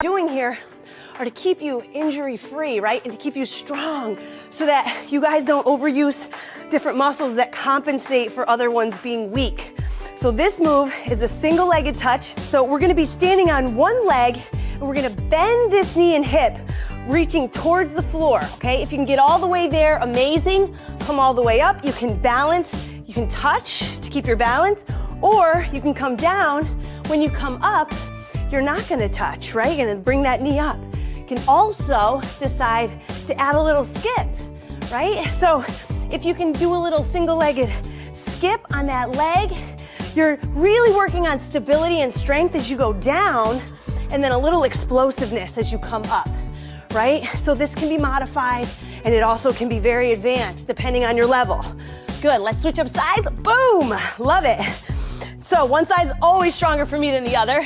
doing here are to keep you injury-free, right? And to keep you strong so that you guys don't overuse different muscles that compensate for other ones being weak. So this move is a single-legged touch. So we're gonna be standing on one leg and we're gonna bend this knee and hip, reaching towards the floor, okay? If you can get all the way there, amazing. Come all the way up. You can balance, you can touch to keep your balance, or you can come down. When you come up, you're not gonna touch, right? You're gonna bring that knee up. You can also decide to add a little skip, right? So if you can do a little single-legged skip on that leg, you're really working on stability and strength as you go down, and then a little explosiveness as you come up, right? So this can be modified, and it also can be very advanced depending on your level. Good, let's switch up sides. Boom, love it. So one side's always stronger for me than the other.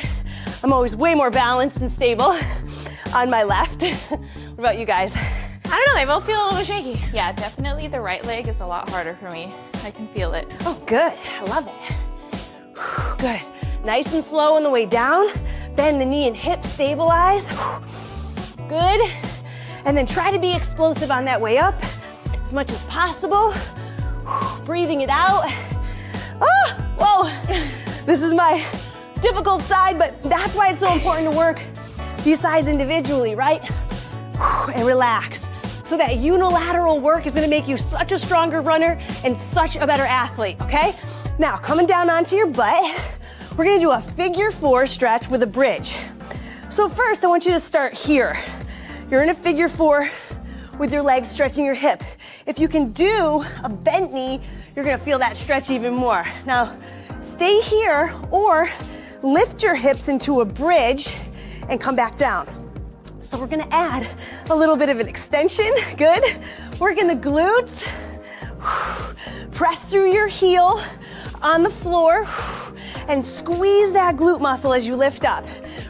I'm always way more balanced and stable on my left. What about you guys? I don't know, they both feel a little shaky. Yeah, definitely the right leg is a lot harder for me. I can feel it. Oh, good, I love it. Good, nice and slow on the way down. Bend the knee and hip, stabilize. Good, and then try to be explosive on that way up as much as possible. Breathing it out. Oh, whoa, this is my difficult side, but that's why it's so important to work these sides individually, right? And relax. So that unilateral work is gonna make you such a stronger runner and such a better athlete, okay? Now, coming down onto your butt, we're gonna do a figure 4 stretch with a bridge. So first, I want you to start here. You're in a figure 4 with your legs stretching your hip. If you can do a bent knee, you're gonna feel that stretch even more. Now, stay here or lift your hips into a bridge and come back down. So we're gonna add a little bit of an extension, good. Working the glutes. Press through your heel on the floor and squeeze that glute muscle as you lift up.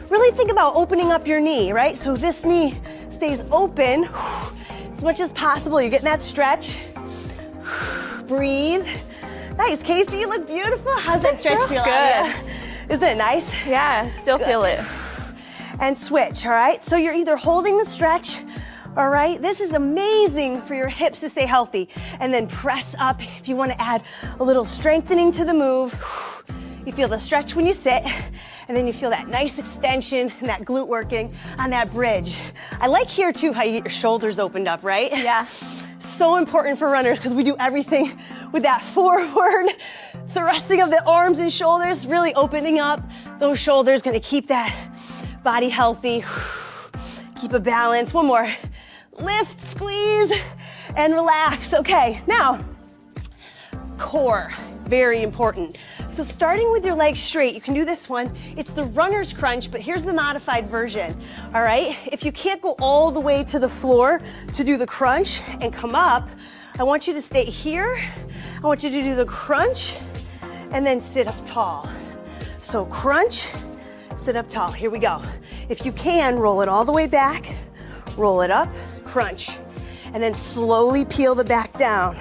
Really think about opening up your knee, right? So this knee stays open as much as possible. You're getting that stretch. Breathe. Nice, Casey, you look beautiful. How's that stretch feel? Good. Isn't it nice? Yeah, still feel it. And switch, all right? So you're either holding the stretch, all right? This is amazing for your hips to stay healthy. And then press up if you want to add a little strengthening to the move. You feel the stretch when you sit, and then you feel that nice extension and that glute working on that bridge. I like here too how you get your shoulders opened up, right? Yeah. So important for runners because we do everything with that forward thrusting of the arms and shoulders, really opening up those shoulders, gonna keep that body healthy. Keep a balance. One more. Lift, squeeze, and relax. Okay, now, core, very important. So starting with your legs straight, you can do this one. It's the runner's crunch, but here's the modified version, all right? If you can't go all the way to the floor to do the crunch and come up, I want you to stay here. I want you to do the crunch and then sit up tall. So crunch, sit up tall. Here we go. If you can, roll it all the way back, roll it up, crunch, and then slowly peel the back down.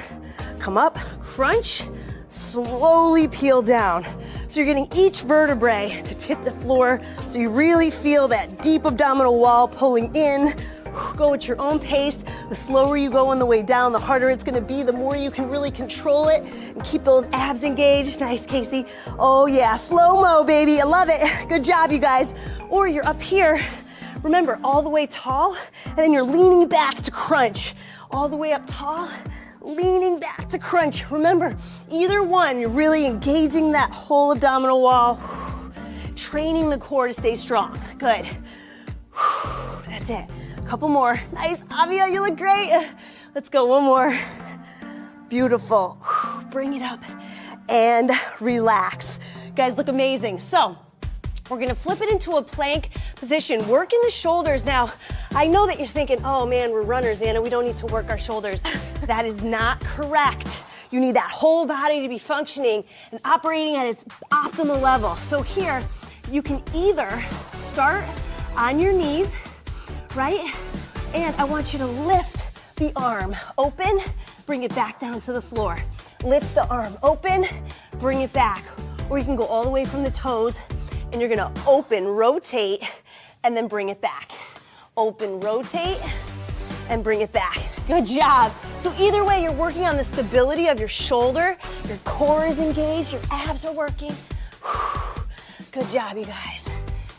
Come up, crunch, slowly peel down. So you're getting each vertebrae to tip the floor so you really feel that deep abdominal wall pulling in. Go at your own pace. The slower you go on the way down, the harder it's gonna be, the more you can really control it and keep those abs engaged. Nice, Casey. Oh yeah, slow-mo, baby, I love it. Good job, you guys. Or you're up here, remember, all the way tall, and then you're leaning back to crunch. All the way up tall, leaning back to crunch. Remember, either one, you're really engaging that whole abdominal wall, training the core to stay strong. Good. That's it. A couple more. Nice, Avia, you look great. Let's go, one more. Beautiful. Bring it up and relax. You guys look amazing. So, we're gonna flip it into a plank position, working the shoulders. Now, I know that you're thinking, oh man, we're runners, Anna, we don't need to work our shoulders. That is not correct. You need that whole body to be functioning and operating at its optimal level. So here, you can either start on your knees, right? And I want you to lift the arm open, bring it back down to the floor. Lift the arm open, bring it back. Or you can go all the way from the toes and you're gonna open, rotate, and then bring it back. Open, rotate, and bring it back. Good job. So either way, you're working on the stability of your shoulder, your core is engaged, your abs are working. Good job, you guys.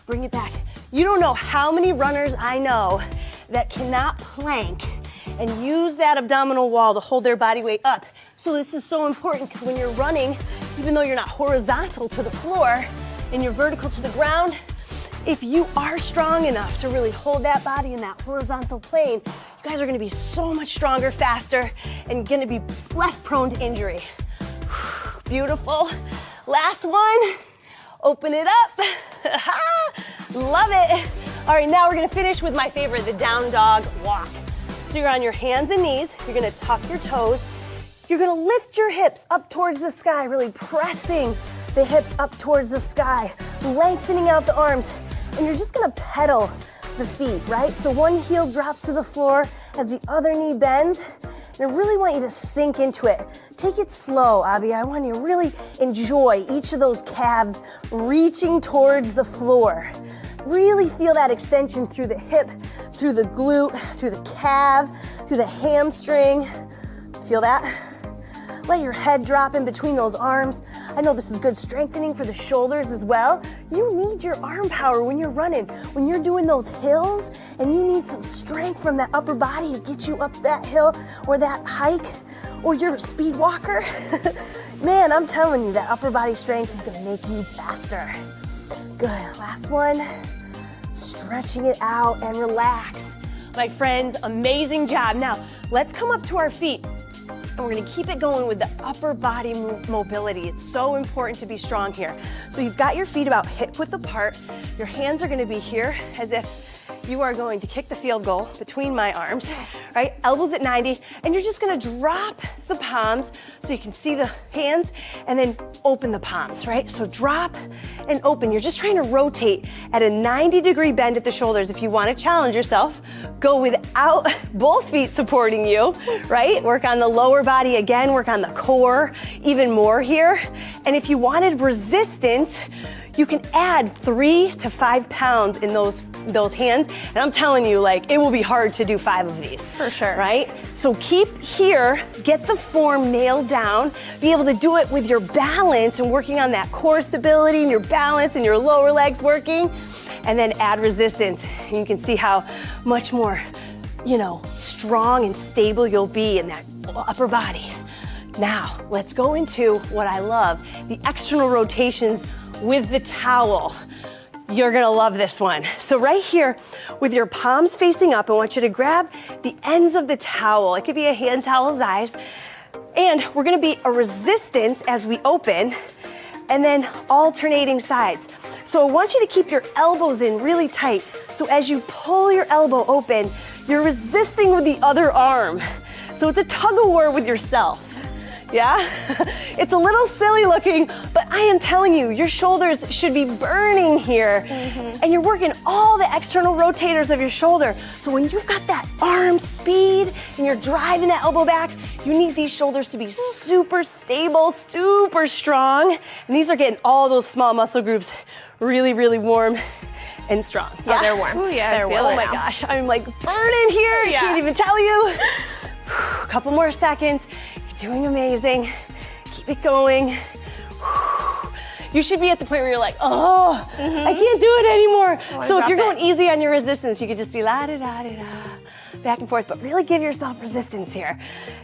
Bring it back. You don't know how many runners I know that cannot plank and use that abdominal wall to hold their body weight up. So this is so important because when you're running, even though you're not horizontal to the floor and you're vertical to the ground, if you are strong enough to really hold that body in that horizontal plane, you guys are gonna be so much stronger, faster, and gonna be less prone to injury. Beautiful. Last one. Open it up. Love it. All right, now we're gonna finish with my favorite, the down dog walk. So you're on your hands and knees, you're gonna tuck your toes, you're gonna lift your hips up towards the sky, really pressing the hips up towards the sky, lengthening out the arms, and you're just gonna pedal the feet, right? So one heel drops to the floor as the other knee bends, and I really want you to sink into it. Take it slow, Abby. I want you to really enjoy each of those calves reaching towards the floor. Really feel that extension through the hip, through the glute, through the calf, through the hamstring. Feel that? Let your head drop in between those arms. I know this is good strengthening for the shoulders as well. You need your arm power when you're running. When you're doing those hills and you need some strength from that upper body to get you up that hill or that hike, or you're a speed walker, man, I'm telling you, that upper body strength is gonna make you faster. Good, last one. Stretching it out and relax. My friends, amazing job. Now, let's come up to our feet. And we're gonna keep it going with the upper body mobility. It's so important to be strong here. So you've got your feet about hip width apart. Your hands are gonna be here as if you are going to kick the field goal between my arms, right? Elbows at 90, and you're just gonna drop the palms so you can see the hands and then open the palms, right? So drop and open. You're just trying to rotate at a 90-degree bend at the shoulders. If you wanna challenge yourself, go without both feet supporting you, right? Work on the lower body again, work on the core even more here. And if you wanted resistance, you can add 3 to 5 pounds in those hands. And I'm telling you, like, it will be hard to do 5 of these. For sure. Right? So keep here, get the form nailed down, be able to do it with your balance and working on that core stability and your balance and your lower legs working, and then add resistance. And you can see how much more, strong and stable you'll be in that upper body. Now, let's go into what I love, the external rotations with the towel. You're gonna love this one. So right here, with your palms facing up, I want you to grab the ends of the towel. It could be a hand towel size. And we're gonna be a resistance as we open, and then alternating sides. So I want you to keep your elbows in really tight. So as you pull your elbow open, you're resisting with the other arm. So it's a tug of war with yourself. Yeah? It's a little silly looking, but I am telling you, your shoulders should be burning here. And you're working all the external rotators of your shoulder. So when you've got that arm speed and you're driving that elbow back, you need these shoulders to be super stable, super strong. And these are getting all those small muscle groups really, really warm and strong. Yeah? Oh, they're warm. Ooh, yeah, they're warm. Oh my gosh, I'm like burning here. I can't even tell you. A couple more seconds. You're doing amazing. Keep it going. You should be at the point where you're like, I can't do it anymore. So if you're going easy on your resistance, you could just be la-da-da-da-da, back and forth, but really give yourself resistance here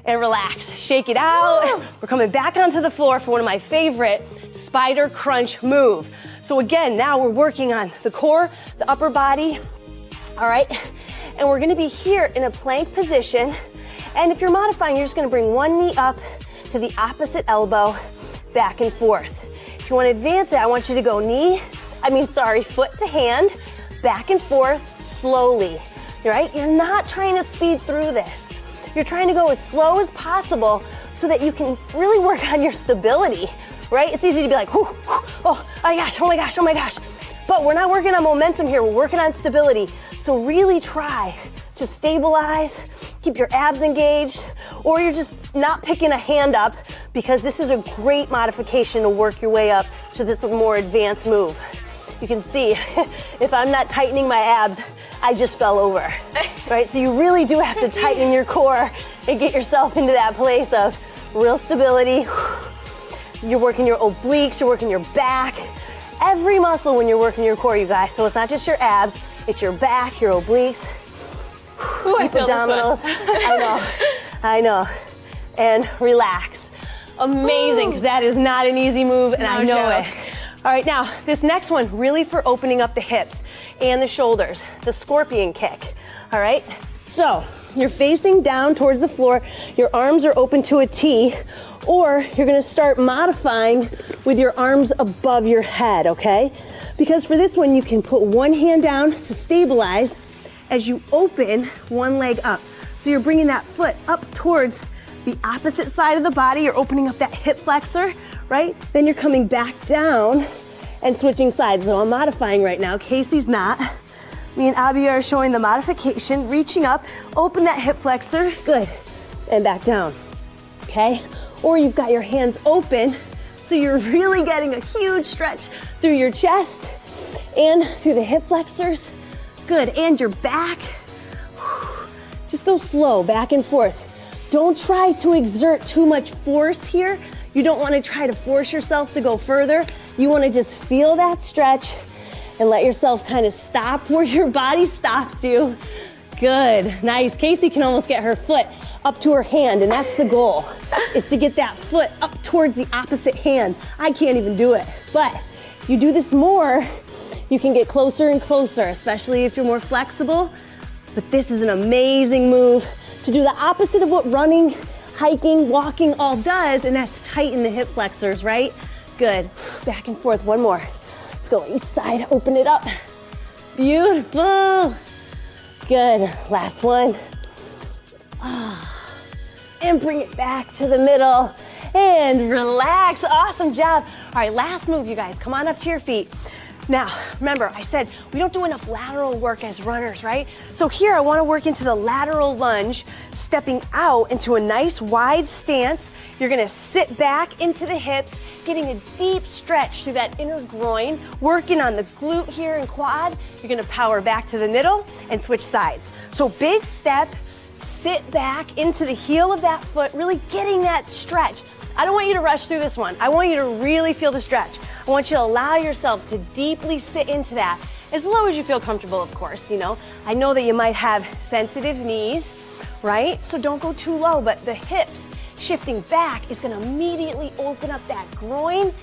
and relax. Shake it out. We're coming back onto the floor for one of my favorite spider crunch move. So again, now we're working on the core, the upper body, all right? And we're gonna be here in a plank position. And if you're modifying, you're just gonna bring one knee up to the opposite elbow, back and forth. If you wanna advance it, I want you to go foot to hand, back and forth, slowly, right? You're not trying to speed through this. You're trying to go as slow as possible so that you can really work on your stability, right? It's easy to be like, oh my gosh. But we're not working on momentum here, we're working on stability. So really try to stabilize, keep your abs engaged, or you're just not picking a hand up, because this is a great modification to work your way up to this more advanced move. you can see if I'm not tightening my abs, I just fell over, right? So you really do have to tighten your core and get yourself into that place of real stability. You're working your obliques, you're working your back, every muscle when you're working your core, you guys. So it's not just your abs, it's your back, your obliques, Ooh, deep abdominals. I know. And relax. Amazing, because that is not an easy move, and I know it. All right, now, this next one, really for opening up the hips and the shoulders, the scorpion kick, all right? So, you're facing down towards the floor, your arms are open to a T, or you're gonna start modifying with your arms above your head, okay? Because for this one, you can put one hand down to stabilize as you open one leg up. So you're bringing that foot up towards the opposite side of the body, you're opening up that hip flexor, right? Then you're coming back down and switching sides. So I'm modifying right now, Casey's not. Me and Abby are showing the modification, reaching up, open that hip flexor, good, and back down, okay? Or you've got your hands open, so you're really getting a huge stretch through your chest and through the hip flexors, good, and your back. Just go slow, back and forth. Don't try to exert too much force here. You don't want to try to force yourself to go further. You want to just feel that stretch and let yourself kind of stop where your body stops you. Good, nice. Casey can almost get her foot up to her hand, and that's the goal, is to get that foot up towards the opposite hand. I can't even do it, but if you do this more, you can get closer and closer, especially if you're more flexible. But this is an amazing move to do the opposite of what running, hiking, walking all does, and that's tighten the hip flexors, right? Good, back and forth, one more. Let's go each side, open it up. Beautiful. Good, last one. And bring it back to the middle and relax, awesome job. All right, last move, you guys, come on up to your feet. Now, remember, I said we don't do enough lateral work as runners, right? So here I wanna work into the lateral lunge, stepping out into a nice wide stance. You're gonna sit back into the hips, getting a deep stretch through that inner groin, working on the glute here and quad. You're gonna power back to the middle and switch sides. So big step, sit back into the heel of that foot, really getting that stretch. I don't want you to rush through this one. I want you to really feel the stretch. I want you to allow yourself to deeply sit into that, as low as you feel comfortable, of course, you know. I know that you might have sensitive knees, right? So don't go too low, but the hips shifting back is gonna immediately open up that groin,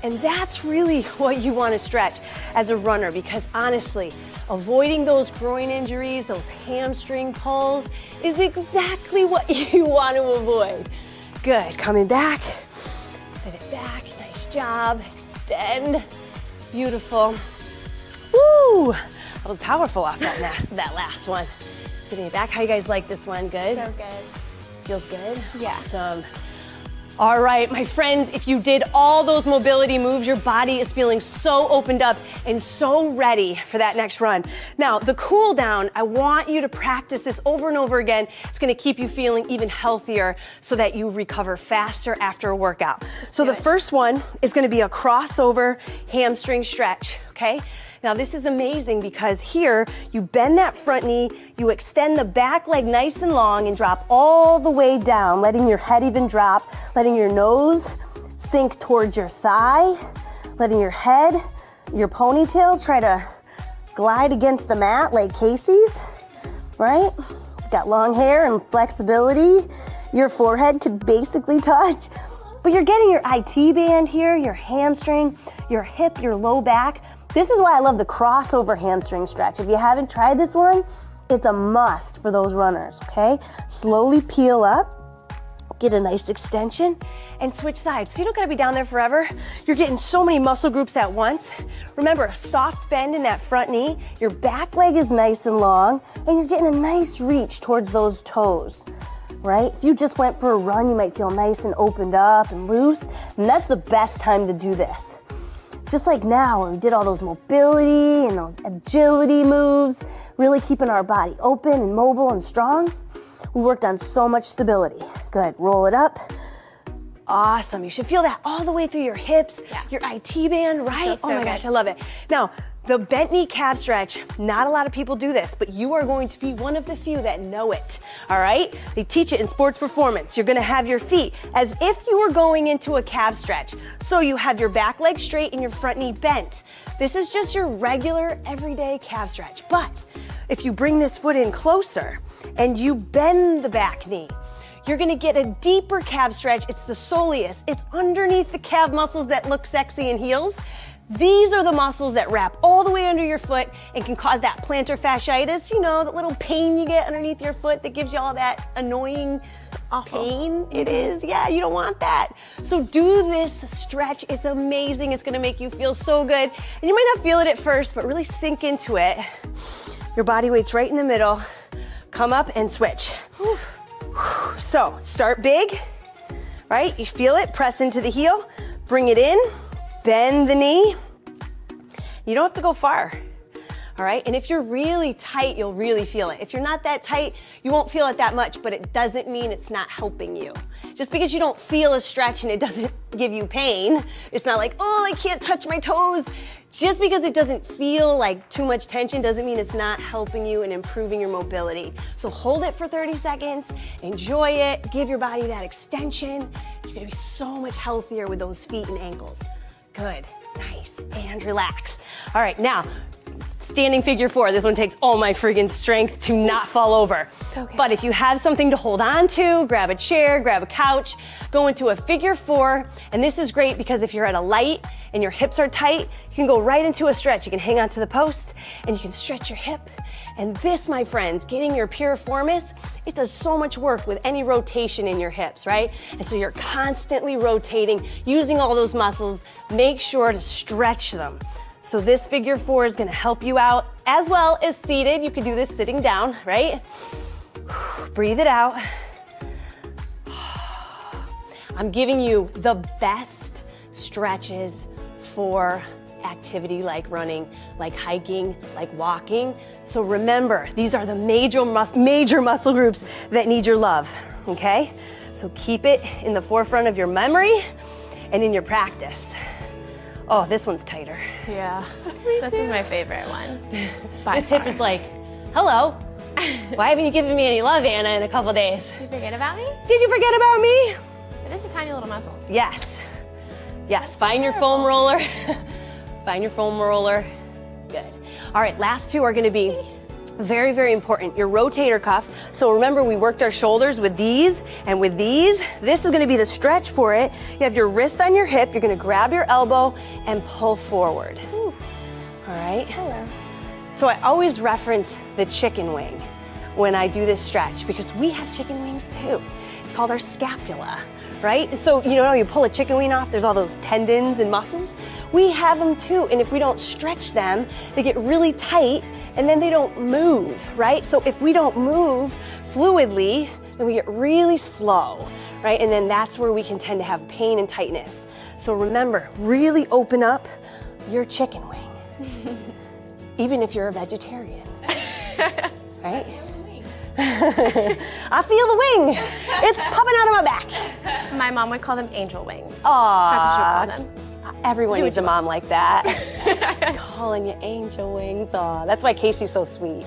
and that's really what you wanna stretch as a runner, because honestly, avoiding those groin injuries, those hamstring pulls, is exactly what you want to avoid. Good, coming back, sit it back, nice job, extend, beautiful. Woo, that was powerful off that last one. Sitting it back, how you guys like this one, good? So good. Feels good? Yeah. Awesome. All right, my friends, if you did all those mobility moves, your body is feeling so opened up and so ready for that next run. Now, the cool down, I want you to practice this over and over again. It's gonna keep you feeling even healthier so that you recover faster after a workout. So the first one is gonna be a crossover hamstring stretch, okay? Now this is amazing because here you bend that front knee, you extend the back leg nice and long and drop all the way down, letting your head even drop, letting your nose sink towards your thigh, letting your head, your ponytail try to glide against the mat like Casey's, right? Got long hair and flexibility. Your forehead could basically touch, but you're getting your IT band here, your hamstring, your hip, your low back. This is why I love the crossover hamstring stretch. If you haven't tried this one, it's a must for those runners, okay? Slowly peel up, get a nice extension, and switch sides. So you don't gotta be down there forever. You're getting so many muscle groups at once. Remember, a soft bend in that front knee, your back leg is nice and long, and you're getting a nice reach towards those toes, right? If you just went for a run, you might feel nice and opened up and loose, and that's the best time to do this. Just like now, when we did all those mobility and those agility moves, really keeping our body open and mobile and strong, we worked on so much stability. Good, roll it up, Awesome. You should feel that all the way through your hips, your IT band, right? Feels so oh my good. gosh, I love it. Now, the bent knee calf stretch, not a lot of people do this, but you are going to be one of the few that know it, all right? They teach it in sports performance. You're gonna have your feet as if you were going into a calf stretch. So you have your back leg straight and your front knee bent. This is just your regular, everyday calf stretch. But if you bring this foot in closer and you bend the back knee, you're gonna get a deeper calf stretch. It's the soleus. It's underneath the calf muscles that look sexy in heels. These are the muscles that wrap all the way under your foot and can cause that plantar fasciitis, you know, that little pain you get underneath your foot that gives you all that annoying pain. It is, yeah, you don't want that. So do this stretch, it's amazing. It's gonna make you feel so good. And you might not feel it at first, but really sink into it. Your body weight's right in the middle. Come up and switch. So start big, right? You feel it, press into the heel, bring it in, bend the knee. You don't have to go far, all right? And if you're really tight, you'll really feel it. If you're not that tight, you won't feel it that much, but it doesn't mean it's not helping you. Just because you don't feel a stretch and it doesn't give you pain, it's not like, oh, I can't touch my toes. Just because it doesn't feel like too much tension doesn't mean it's not helping you and improving your mobility. So hold it for 30 seconds, enjoy it, give your body that extension. You're gonna be so much healthier with those feet and ankles. Good, nice, and relax. All right, now, standing figure four. This one takes all my friggin' strength to not fall over. Okay. But if you have something to hold on to, grab a chair, grab a couch, go into a figure four. And this is great because if you're at a light and your hips are tight, you can go right into a stretch. You can hang onto the post and you can stretch your hip. And this, my friends, getting your piriformis, it does so much work with any rotation in your hips, right? And so you're constantly rotating, using all those muscles. Make sure to stretch them. So this figure four is gonna help you out as well as seated. You can do this sitting down, right? Breathe it out. I'm giving you the best stretches for activity like running, like hiking, like walking. So remember, these are the major muscle groups that need your love, okay? So keep it in the forefront of your memory and in your practice. Oh, this one's tighter. Yeah, this is my favorite one. This hip is like, hello. Why haven't you given me any love, Anna, in a couple days? Did you forget about me? Did you forget about me? It is a tiny little muscle. Yes. Yes, find your foam roller. Find your foam roller. Good. All right, last two are gonna be very, very important. Your rotator cuff. So remember, we worked our shoulders with these and with these. This is gonna be the stretch for it. You have your wrist on your hip. You're gonna grab your elbow and pull forward. Oof. All right? Hello. So I always reference the chicken wing when I do this stretch because we have chicken wings too. It's called our scapula, right? And so, you know, you pull a chicken wing off, there's all those tendons and muscles. We have them too, and if we don't stretch them, they get really tight and then they don't move, right? So if we don't move fluidly, then we get really slow, right? And then that's where we can tend to have pain and tightness. So remember, really open up your chicken wing, even if you're a vegetarian, right? I feel the wing. It's popping out of my back. My mom would call them angel wings. Aww. That's what she would call them. Everyone needs a mom like that. Calling you angel wings. Aw, that's why Casey's so sweet.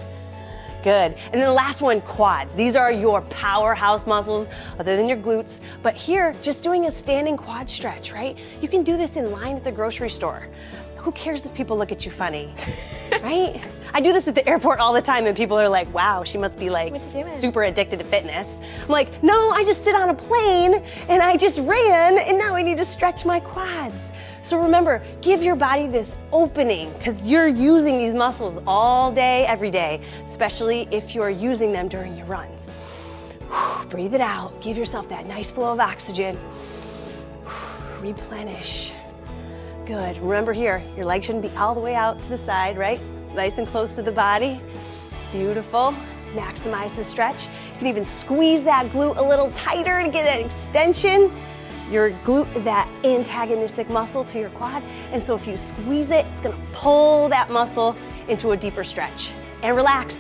Good. And then the last one, quads. These are your powerhouse muscles other than your glutes. But here, just doing a standing quad stretch, right? You can do this in line at the grocery store. Who cares if people look at you funny, right? I do this at the airport all the time and people are like, wow, she must be like super addicted to fitness. I'm like, no, I just sit on a plane and I just ran and now I need to stretch my quads. So remember, give your body this opening because you're using these muscles all day, every day, especially if you're using them during your runs. Breathe it out, give yourself that nice flow of oxygen. Replenish. Good, remember here, your legs shouldn't be all the way out to the side, right? Nice and close to the body. Beautiful, maximize the stretch. You can even squeeze that glute a little tighter to get that extension. Your glute is that antagonistic muscle to your quad, and so if you squeeze it, it's gonna pull that muscle into a deeper stretch. And relax.